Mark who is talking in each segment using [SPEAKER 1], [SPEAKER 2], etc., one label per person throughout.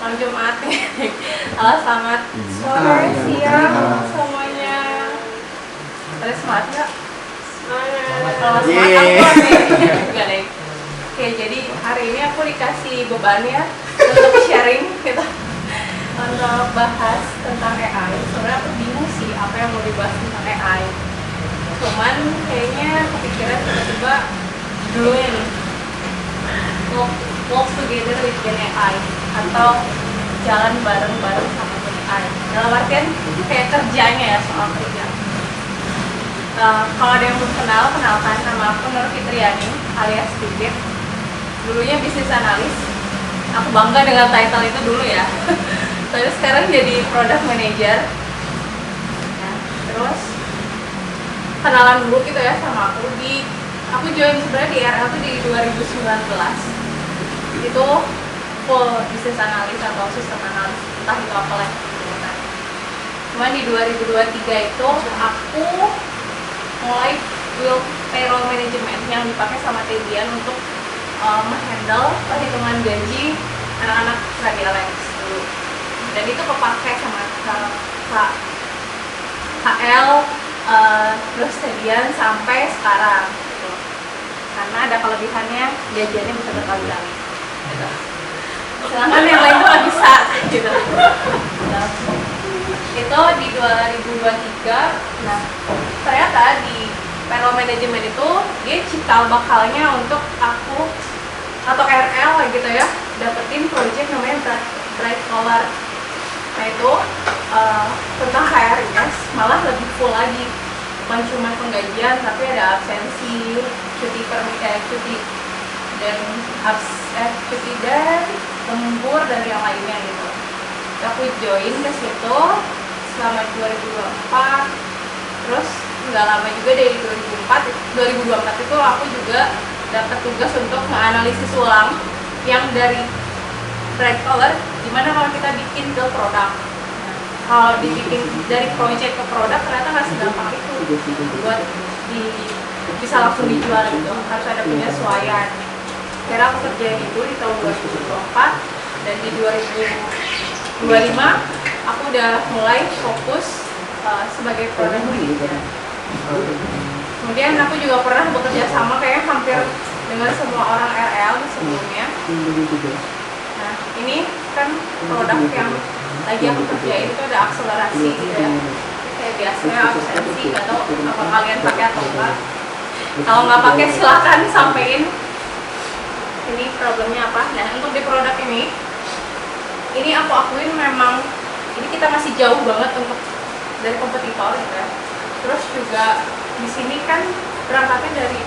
[SPEAKER 1] malam Jumat nih. Halo, selamat sore, siang semuanya. Ada semangat nggak? Kalau semangat aku nih. Enggak deh. Oke, jadi hari ini aku dikasih beban ya untuk sharing kita untuk bahas tentang AI. Sebenarnya aku bingung sih apa yang mau dibahas tentang AI. Cuman kayaknya kepikiran tiba-tiba dulunya nih walk together with Gen AI atau jalan bareng-bareng sama Gen AI. Dalam artian kayak kerjanya ya, soal kerja. Kalau ada yang belum kenal, kenalkan, nama aku Nur Fitriani alias Pipit. Dulunya bisnis analis. Aku bangga dengan title itu dulu ya. Tapi sekarang jadi product manager. Nah, terus kenalan dulu gitu ya sama aku aku join sebenarnya di RL itu di 2019. Itu full bisnis analis atau sistem analis, entah itu apa lah. Cuman di 2023 itu aku mulai build payroll management yang dipakai sama Tebian untuk menghandle perhitungan gaji anak-anak Radialex dulu. Dan itu kepake sama KL terus Tebian sampai sekarang gitu. Karena ada kelebihannya, gajiannya bisa berkali-kali gitu. Sedangkan yang lain tuh nggak bisa gitu. Nah, itu di 2023. Nah, ternyata di payroll management itu dia cikal bakalnya untuk aku atau RL gitu ya dapetin project namanya bright collar. Nah itu tentang HRIS, malah lebih full lagi, bukan cuma penggajian tapi ada absensi, cuti dan lembur dan yang lainnya gitu. Aku join ke situ selama 2024, terus nggak lama juga dari 2024 itu aku juga dapat tugas untuk menganalisis ulang yang dari bright color gimana kalau kita bikin ke produk. Nah, kalau dibikin dari project ke produk ternyata nggak segampang itu buat bisa langsung dijual gitu, harus ada penyesuaian. Kira aku kerjain itu di tahun 2024 dan di 2025 aku udah mulai fokus sebagai product manager. Kemudian aku juga pernah bekerja sama kayak hampir dengan semua orang RL sebelumnya. Nah, ini kan produk yang lagi aku kerjain itu ada akselerasi gitu ya. Kayak biasanya absensi, nggak tahu apa kalian pakai atau enggak. Kalau nggak pakai silakan sampein ini problemnya apa. Nah, untuk di produk ini aku akuin memang ini kita masih jauh banget untuk dari kompetitor gitu ya. Terus juga di sini kan berangkatnya dari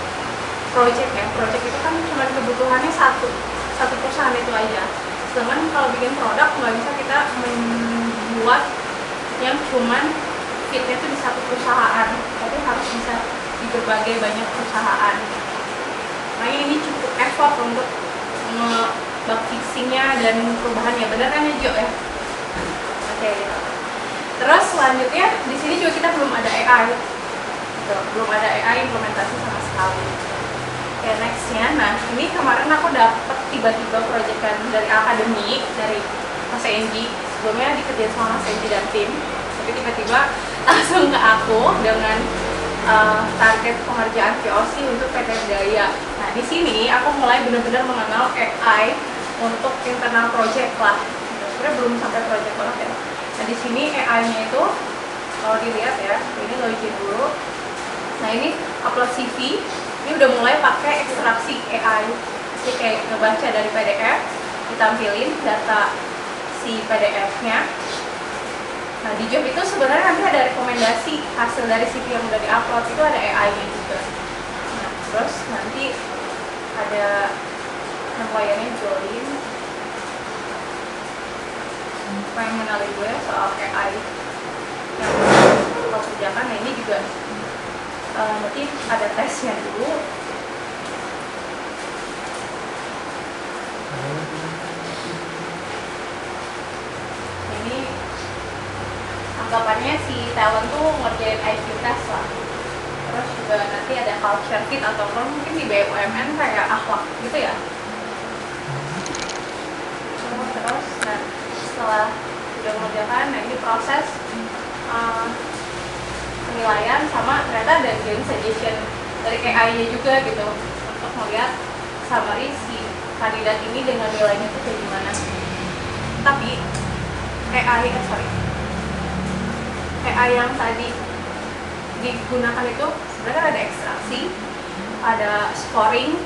[SPEAKER 1] project ya. Project itu kan cuma kebutuhannya satu perusahaan itu aja. Sedangkan kalau bikin produk nggak bisa kita membuat yang cuman fitnya itu di satu perusahaan, tapi harus bisa di berbagai banyak perusahaan. Makanya ini cukup effort untuk bug fixingnya dan perubahannya. Bener kan ya Jo ya? Oke. Terus selanjutnya di sini juga kita belum ada AI, belum ada AI implementasi sama sekali. Oke, nextnya, nah ini kemarin aku dapet tiba-tiba proyekan dari akademi dari Mas Enji. Sebelumnya dikerjain sama Mas Enji dan tim, tapi tiba-tiba langsung ke aku dengan target pengerjaan VOC untuk PT Daya. Nah di sini aku mulai benar-benar mengenal AI untuk internal project lah. Sebenarnya belum sampai project banget ya. Nah di sini AI-nya itu kalau dilihat ya, ini login dulu. Nah ini upload CV, ini udah mulai pakai ekstraksi AI. Jadi kayak ngebaca dari PDF, ditampilin data si PDF-nya. Nah di job itu sebenarnya nanti ada rekomendasi hasil dari CV yang udah diupload itu ada AI-nya juga. Nah terus nanti ada employer-nya join. Pengen mengenali gue soal AI yang kau kerjakan. Nah ini juga nanti ada tesnya dulu. Ini anggapannya si talent tuh ngerjain IQ test lah. Terus juga nanti ada culture fit atau mungkin di BUMN kayak akhlak gitu ya. Terus nah setelah udah mengerjakan, nah ini proses penilaian sama ternyata ada joint suggestion dari AI-nya juga gitu untuk melihat summary si kandidat ini dengan nilainya tuh kayak gimana. Tapi AI yang tadi digunakan itu sebenarnya ada ekstraksi, ada scoring,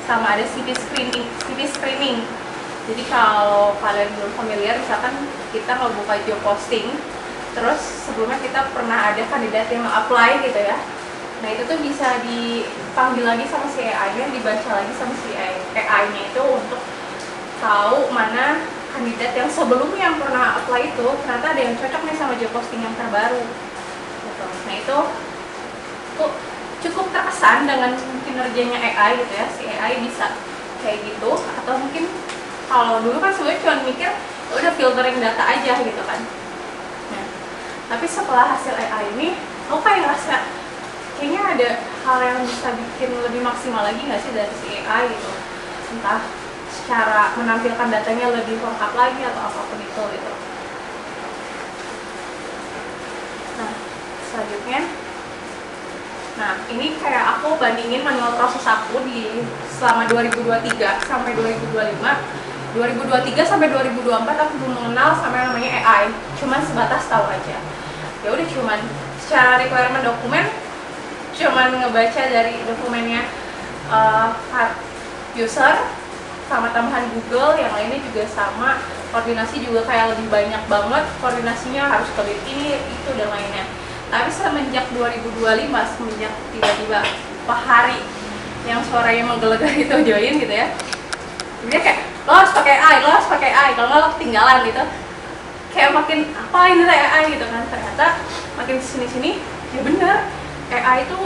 [SPEAKER 1] sama ada CV screening. Jadi kalau kalian belum familiar, misalkan kita ngebuka job posting, terus sebelumnya kita pernah ada kandidat yang apply gitu ya. Nah itu tuh bisa dipanggil lagi sama si AI-nya, dibaca lagi sama si AI-nya itu untuk tahu mana kandidat yang sebelumnya yang pernah apply itu ternyata ada yang cocok nih sama job posting yang terbaru gitu. Nah itu tuh cukup terkesan dengan kinerjanya AI gitu ya, si AI bisa kayak gitu. Atau mungkin kalau dulu kan sebenarnya cuma mikir udah filtering data aja gitu kan. Nah tapi setelah hasil AI ini aku kayak ngerasa kayaknya ada hal yang bisa bikin lebih maksimal lagi nggak sih dari si AI gitu, entah secara menampilkan datanya lebih lengkap lagi atau apapun itu gitu. Nah selanjutnya, nah ini kayak aku bandingin manual proses aku di selama 2023 sampai 2025. 2023 sampai 2024 aku belum mengenal sama yang namanya AI, cuman sebatas tahu aja. Ya udah cuman secara requirement dokumen cuman ngebaca dari dokumennya user sama tambahan Google, yang lainnya juga sama. Koordinasi juga kayak lebih banyak banget, koordinasinya harus ke ini, itu dan lainnya. Tapi semenjak 2025, semenjak tiba-tiba Pak Hari yang suaranya menggelegar itu join gitu ya, dia kayak lo harus pakai AI, kalau nggak lo ketinggalan gitu. Kayak makin apa ini AI gitu kan, ternyata makin sini ya bener, AI itu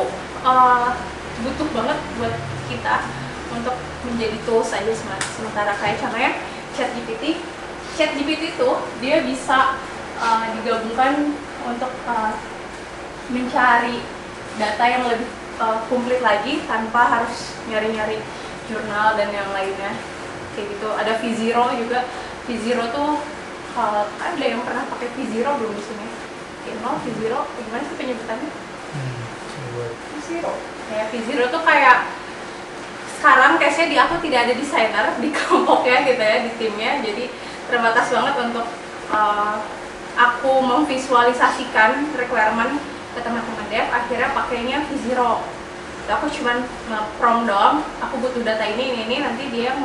[SPEAKER 1] butuh banget buat kita untuk menjadi tools aja. Sementara kayak contohnya ChatGPT itu dia bisa digabungkan untuk mencari data yang lebih komplit lagi tanpa harus nyari-nyari jurnal dan yang lainnya kayak gitu. Ada V0 juga. V0 tuh ada yang pernah pakai V0 belum di sini? V0 gimana sih penyebutannya? V0. Ya V0 tuh kayak sekarang case-nya di aku tidak ada desainer di kelompoknya gitu ya, di timnya. Jadi terbatas banget untuk aku memvisualisasikan requirement ke teman-teman dev. Akhirnya pakainya V0. Aku cuman nge-prompt doang, aku butuh data ini, nanti dia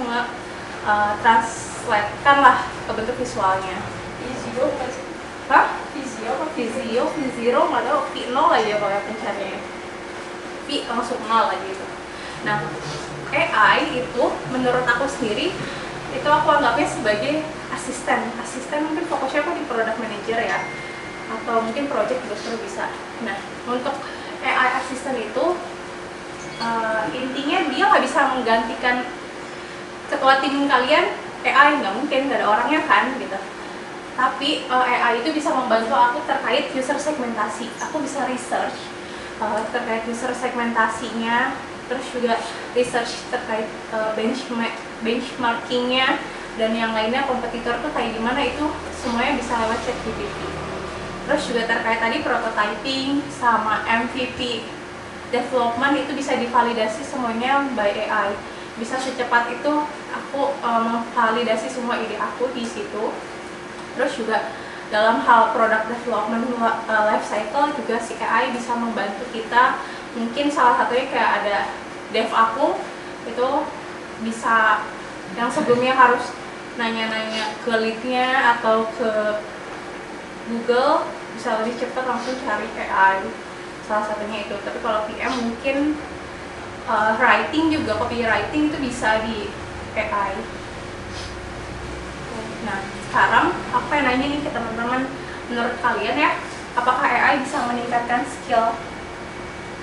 [SPEAKER 1] translate-kan lah ke bentuk visualnya.
[SPEAKER 2] Visio apa sih?
[SPEAKER 1] Hah?
[SPEAKER 2] Visio
[SPEAKER 1] nggak tahu, V0 aja kalau pencariannya. V langsung 0 aja gitu. Nah, AI itu menurut aku sendiri, itu aku anggapnya sebagai asisten mungkin fokusnya aku di product manager ya, atau mungkin project director bisa. Nah, untuk AI assistant itu intinya dia nggak bisa menggantikan ketua tim kalian. AI nggak mungkin, nggak ada orangnya kan gitu. Tapi AI itu bisa membantu aku terkait user segmentasi. Aku bisa research terkait user segmentasinya, terus juga research terkait benchmarkingnya dan yang lainnya, kompetitor tuh kayak gimana, itu semuanya bisa lewat ChatGPT. Terus juga terkait tadi prototyping sama MVP development itu bisa divalidasi semuanya by AI. Bisa secepat itu aku memvalidasi semua ide aku di situ. Terus juga dalam hal product development life cycle juga si AI bisa membantu kita. Mungkin salah satunya kayak ada dev aku itu bisa, yang sebelumnya harus nanya-nanya ke lead-nya atau ke Google, bisa lebih cepat langsung cari AI. Salah satunya itu. Tapi kalau PM mungkin writing juga, copywriting itu bisa di AI. Nah, sekarang aku pengen nanya nih ke teman-teman, menurut kalian ya, apakah AI bisa meningkatkan skill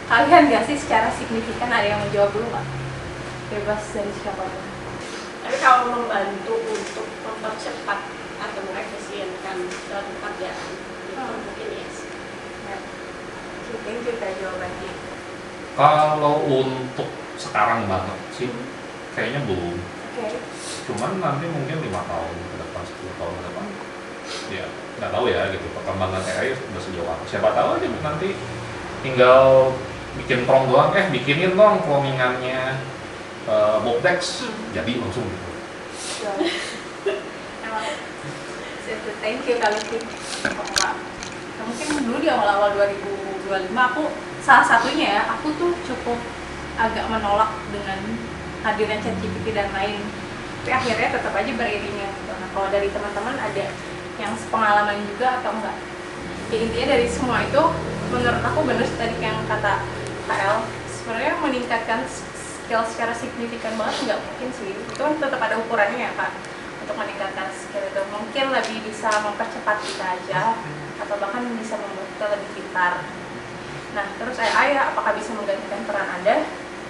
[SPEAKER 1] kalian gak sih secara signifikan? Ada yang mau jawab dulu nggak? Bebas dari siapapun.
[SPEAKER 2] Tapi kalau membantu untuk mempercepat atau mengefisienkan suatu pekerjaan, itu mungkin yes.
[SPEAKER 1] Mungkin kita jawabannya.
[SPEAKER 3] Kalau untuk sekarang banget sih, kayaknya belum. Cuman nanti mungkin 5 tahun ke depan, 10 tahun ke depan, ya nggak tahu ya gitu perkembangan AI udah sejauh apa. Siapa tahu aja nanti tinggal bikin prompt doang, bikinin dong promptingannya Bobtex, jadi langsung gitu.
[SPEAKER 1] Emang thank you kali ini. Mungkin dulu di awal-awal 2025 aku salah satunya ya, aku tuh cukup agak menolak dengan hadirnya ChatGPT dan lain, tapi akhirnya tetap aja beriringnya gitu. Nah, kalau dari teman-teman ada yang sepengalaman juga atau enggak? Ya, intinya dari semua itu menurut aku bener tadi yang kata KL, sebenarnya meningkatkan skill secara signifikan banget nggak mungkin sih. Itu kan tetap ada ukurannya ya Kak, untuk meningkatkan skill itu. Mungkin lebih bisa mempercepat kita aja, atau bahkan bisa membuat kita lebih pintar. Nah, terus AI ya, apakah bisa menggantikan peran Anda?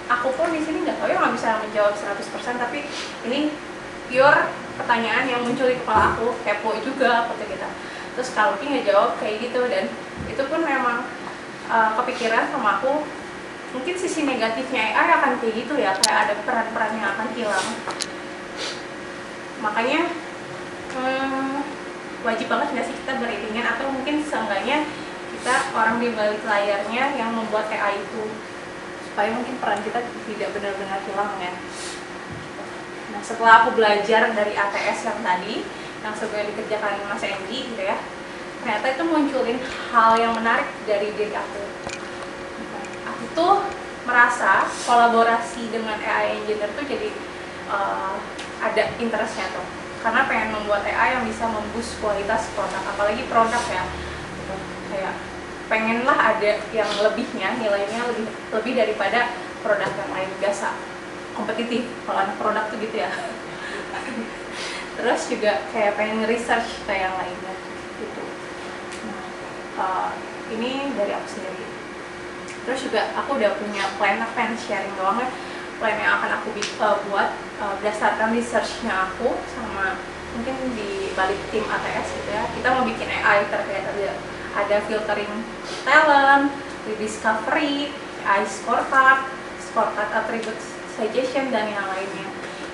[SPEAKER 1] Aku pun di sini nggak tahu ya, nggak bisa menjawab 100%, tapi ini pure pertanyaan yang muncul di kepala aku, kepo juga aku gitu. Terus kalau nggak jawab kayak gitu, dan itu pun memang kepikiran sama aku, mungkin sisi negatifnya AI akan kayak gitu ya, kayak ada peran-peran yang akan hilang. Makanya wajib banget nggak sih kita beriringan, atau mungkin seenggaknya kita orang di balik layarnya yang membuat AI itu, supaya mungkin peran kita tidak benar-benar hilang ya. Nah, setelah aku belajar dari ATS yang tadi, yang sebenarnya dikerjakan Mas Endi gitu ya, ternyata itu munculin hal yang menarik dari diri aku. Aku tuh merasa kolaborasi dengan AI engineer tuh jadi ada interestnya tuh, karena pengen membuat AI yang bisa memboost kualitas produk, apalagi produk ya gitu. Kayak pengenlah ada yang lebihnya, nilainya lebih daripada produk yang lain. Biasa kompetitif kalau anak produk tuh gitu ya. Terus juga kayak pengen research kayak yang lainnya gitu. Nah, ini dari aku sendiri. Terus juga aku udah punya plan, aku pengen sharing doang ya, plan yang akan aku buat berdasarkan researchnya aku sama mungkin di balik tim ATS gitu ya. Kita mau bikin AI terkait ada filtering talent, rediscovery, AI scorecard attribute suggestion, dan yang lainnya.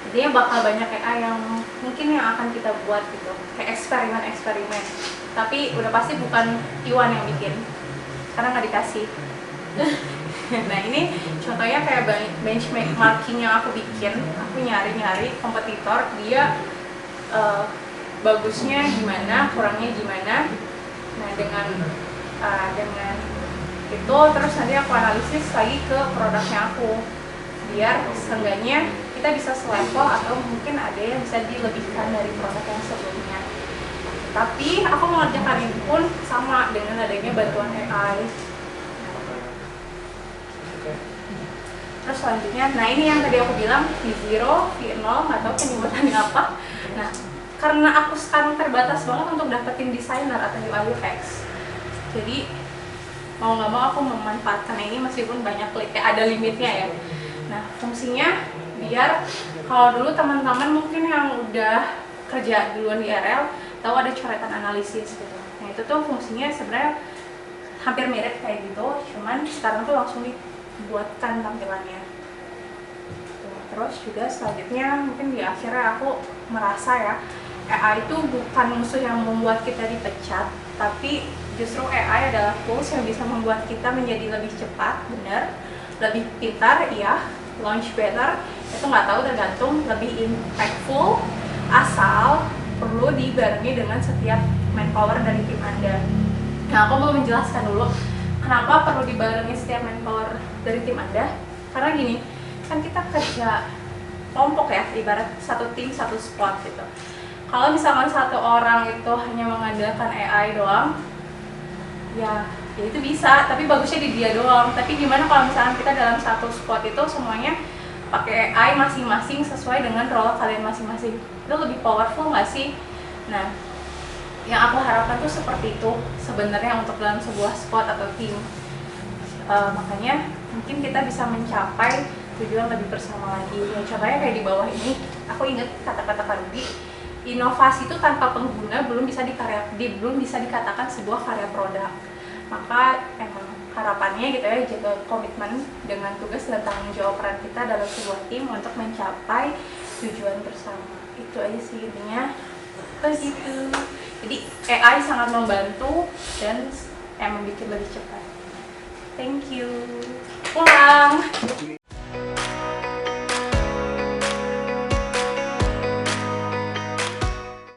[SPEAKER 1] Intinya bakal banyak AI yang mungkin yang akan kita buat gitu, kayak eksperimen. Tapi udah pasti bukan Iwan yang bikin, karena nggak dikasih. Nah, ini contohnya kayak benchmarking yang aku bikin. Aku nyari kompetitor, dia bagusnya gimana, kurangnya gimana. Nah, dengan itu terus nanti aku analisis lagi ke produknya aku, biar seenggaknya kita bisa selevel atau mungkin ada yang bisa dilebihkan dari produk yang sebelumnya. Tapi aku mengerjakan ini pun sama dengan adanya bantuan AI. Terus selanjutnya, nah ini yang tadi aku bilang V0, V0 atau penyebutannya apa. Nah, karena aku sekarang terbatas banget untuk dapetin desainer atau UI UX, jadi mau nggak mau aku memanfaatkan ini meskipun banyak kayak ada limitnya ya. Nah, fungsinya biar kalau dulu teman-teman mungkin yang udah kerja duluan di RL tahu ada coretan analisis gitu. Nah, itu tuh fungsinya sebenarnya hampir mirip kayak gitu, cuman sekarang tuh langsung dibuatkan tampilannya. Terus juga selanjutnya mungkin di akhirnya aku merasa ya, AI itu bukan musuh yang membuat kita dipecat, tapi justru AI adalah tools yang bisa membuat kita menjadi lebih cepat, benar, lebih pintar, iya, launch better, itu nggak tahu, tergantung, lebih impactful, asal perlu dibarengi dengan setiap manpower dari tim Anda. Nah, aku mau menjelaskan dulu kenapa perlu dibarengi setiap manpower dari tim Anda. Karena gini, kan kita kerja kelompok ya, ibarat satu tim, satu squad gitu. Kalau misalkan satu orang itu hanya mengandalkan AI doang, ya itu bisa, tapi bagusnya di dia doang. Tapi gimana kalau misalkan kita dalam satu squad itu semuanya pakai AI masing-masing sesuai dengan role kalian masing-masing, itu lebih powerful nggak sih? Nah, yang aku harapkan tuh seperti itu sebenarnya untuk dalam sebuah squad atau tim. Makanya mungkin kita bisa mencapai tujuan lebih bersama lagi. Ya, contohnya kayak di bawah ini, aku ingat kata-kata Kak Rudy, inovasi itu tanpa pengguna belum bisa dikatakan sebuah karya produk. Maka emang harapannya gitu ya, jaga komitmen dengan tugas dan tanggung jawab peran kita dalam sebuah tim untuk mencapai tujuan bersama. Itu aja sih intinya. Begitu. Jadi AI sangat membantu dan emang bikin lebih cepat. Thank you. Pulang.